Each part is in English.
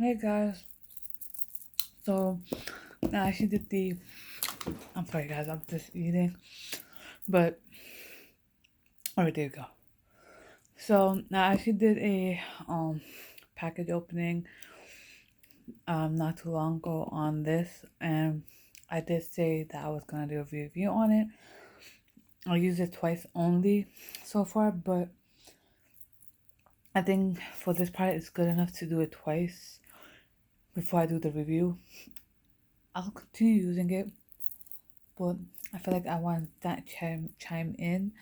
Hey guys, so I actually did the. I'm sorry guys, I'm just eating, but alright, there you go. So I actually did a package opening not too long ago on this, and I did say that I was gonna do a review on it. I used it twice only so far, but I think for this part it's good enough to do it twice before I do the review. I'll continue using it, but I feel like I want that chime in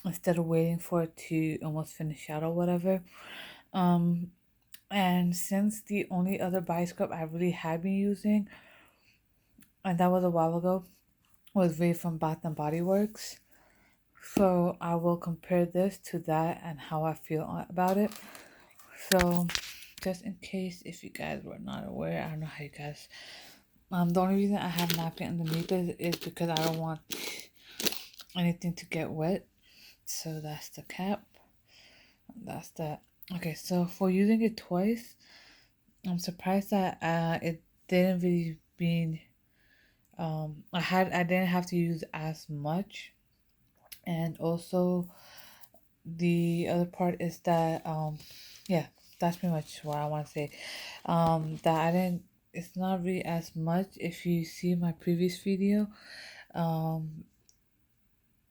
instead of waiting for it to almost finish out or whatever. Um, and since the only other body scrub I really had been using, and that was a while ago, was Ray from Bath and Body Works. So I will compare this to that and how I feel about it. So just in case if you guys were not aware, I don't know how you guys. The only reason I have napkin underneath it is because I don't want anything to get wet. So that's the cap. That's that. Okay, so for using it twice, I'm surprised that it didn't really mean I didn't have to use as much. And also the other part is that yeah, that's pretty much what I want to say. That I didn't it's not really as much. If you see my previous video, um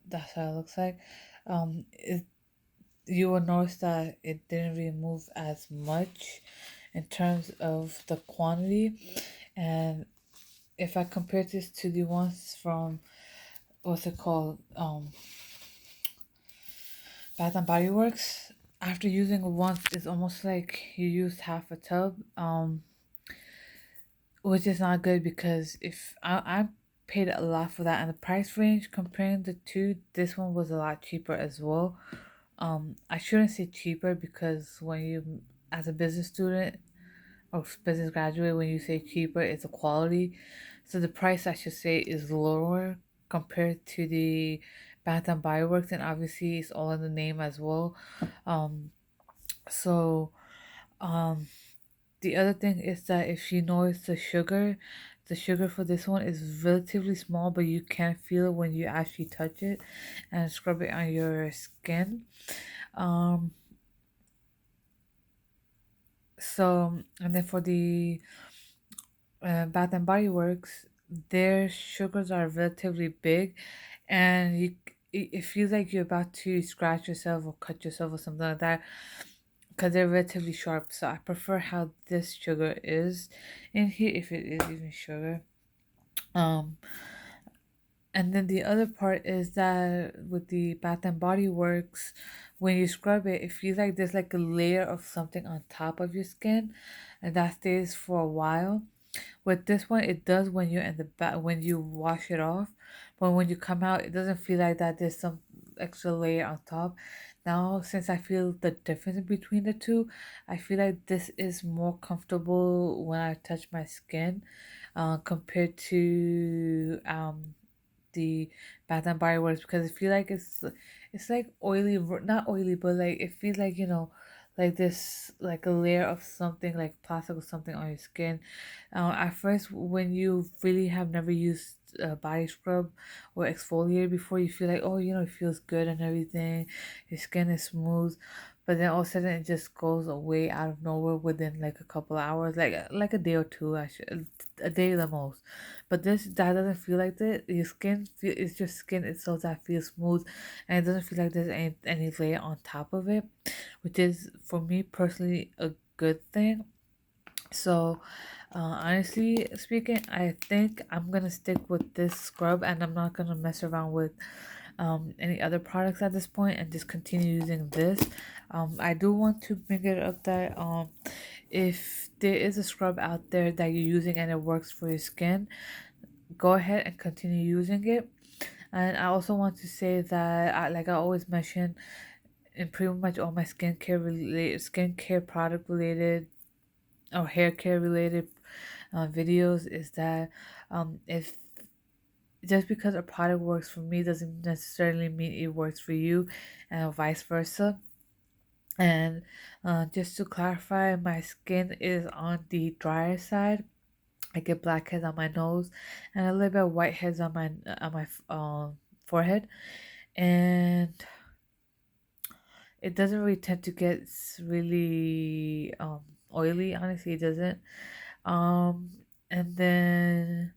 that's how it looks like. It You will notice that it didn't really move as much in terms of the quantity. And if I compare this to the ones from what's it called, Bath and Body Works, after using it once, it's almost like you used half a tub, which is not good because if I paid a lot for that, and the price range comparing the two, this one was a lot cheaper as well. I shouldn't say cheaper because when you, as a business student or business graduate, when you say cheaper, it's a quality. So the price, I should say, is lower compared to the Bath and Body Works, and obviously it's all in the name as well. Um, so um, the other thing is that if you notice the sugar for this one is relatively small, but you can feel it when you actually touch it and scrub it on your skin. Um, and then for the Bath and Body Works, their sugars are relatively big, and it feels like you're about to scratch yourself or cut yourself or something like that because they're relatively sharp. So I prefer how this sugar is in here, if it is even sugar. Um, and then the other part is that with the Bath and Body Works, when you scrub it, it feels like there's like a layer of something on top of your skin, and that stays for a while. With this one, it does when you're in the bath when you wash it off, but when you come out, it doesn't feel like that. There's some extra layer on top. Now, since I feel the difference between the two, I feel like this is more comfortable when I touch my skin, compared to the Bath and Body Works, because I feel like it's like oily, not oily, but like it feels like, like this, like a layer of something like plastic or something on your skin. At first, when you really have never used a body scrub or exfoliator before, you feel like, oh, it feels good and everything, your skin is smooth, but then all of a sudden it just goes away out of nowhere within like a couple of hours, like a day or two, actually, a day the most. But that doesn't feel like that. Your skin feel It's your skin itself that feels smooth, and it doesn't feel like there's any layer on top of it, which is for me personally a good thing. So, honestly speaking, I think I'm gonna stick with this scrub, and I'm not gonna mess around with any other products at this point, and just continue using this. I do want to bring it up that if there is a scrub out there that you're using and it works for your skin, go ahead and continue using it. And I also want to say that, like I always mention in pretty much all my skincare product related or hair care related videos, is that if just because a product works for me doesn't necessarily mean it works for you, and vice versa. And just to clarify, my skin is on the drier side. I get blackheads on my nose and a little bit of whiteheads on my forehead, and it doesn't really tend to get really oily. Honestly, it doesn't. Um, and then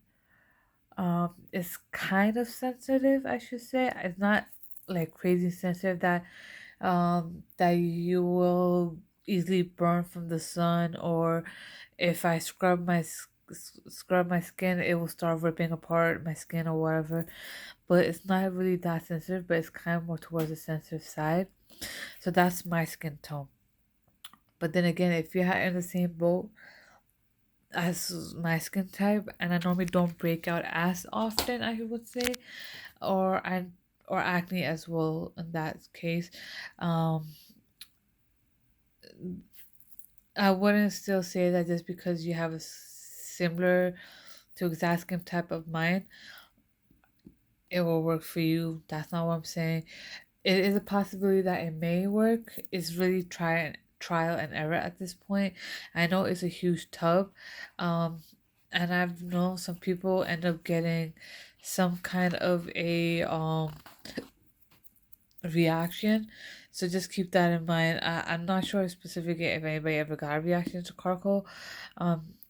it's kind of sensitive, I should say. It's not like crazy sensitive that you will easily burn from the sun, or if I scrub my skin, it will start ripping apart my skin or whatever. But it's not really that sensitive, but it's kind of more towards the sensitive side. So that's my skin tone. But then again, if you're in the same boat as my skin type, and I normally don't break out as often, I would say, or I or acne as well in that case. um I wouldn't still say that just because you have a similar to exact skin type of mine, it will work for you. That's not what I'm saying. It is a possibility that it may work. It's really trial and error at this point. I know it's a huge tub, um, and I've known some people end up getting some kind of a reaction. So just keep that in mind. I'm not sure specifically if anybody ever got a reaction to charcoal,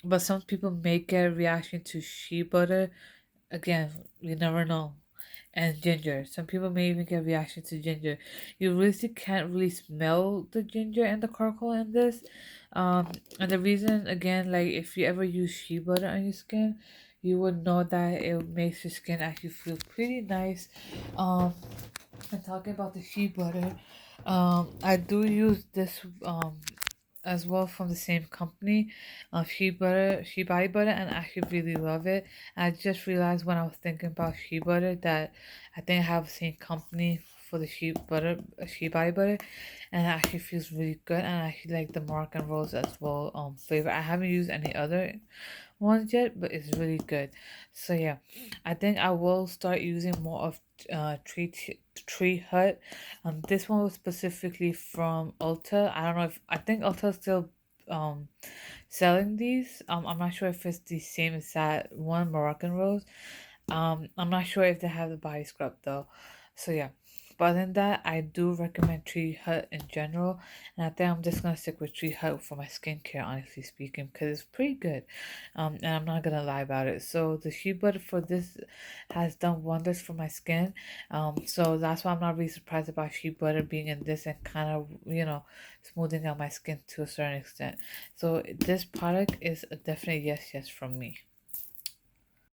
but some people may get a reaction to shea butter. Again, you never know. And ginger. Some people may even get a reaction to ginger. You really can't really smell the ginger and the charcoal in this. And the reason, again, like if you ever use shea butter on your skin, you would know that it makes your skin actually feel pretty nice. Um, and talking about the shea butter, I do use this as well from the same company, shea body butter, and I actually really love it. I just realized when I was thinking about shea butter that I think I have the same company for the shea body butter, and it actually feels really good. And I actually like the Moroccan Rose as well flavor. I haven't used any other ones yet, but it's really good. So yeah, I think I will start using more of Tree Hut. This one was specifically from Ulta. I don't know if I think Ulta's still um selling these. I'm not sure if it's the same as that one Moroccan Rose. I'm not sure if they have the body scrub though. So yeah. But other than that, I do recommend Tree Hut in general, and I think I'm just gonna stick with Tree Hut for my skincare, honestly speaking, because it's pretty good. And I'm not gonna lie about it. So the shea butter for this has done wonders for my skin. So that's why I'm not really surprised about shea butter being in this and kind of smoothing out my skin to a certain extent. So this product is a definite yes, yes from me.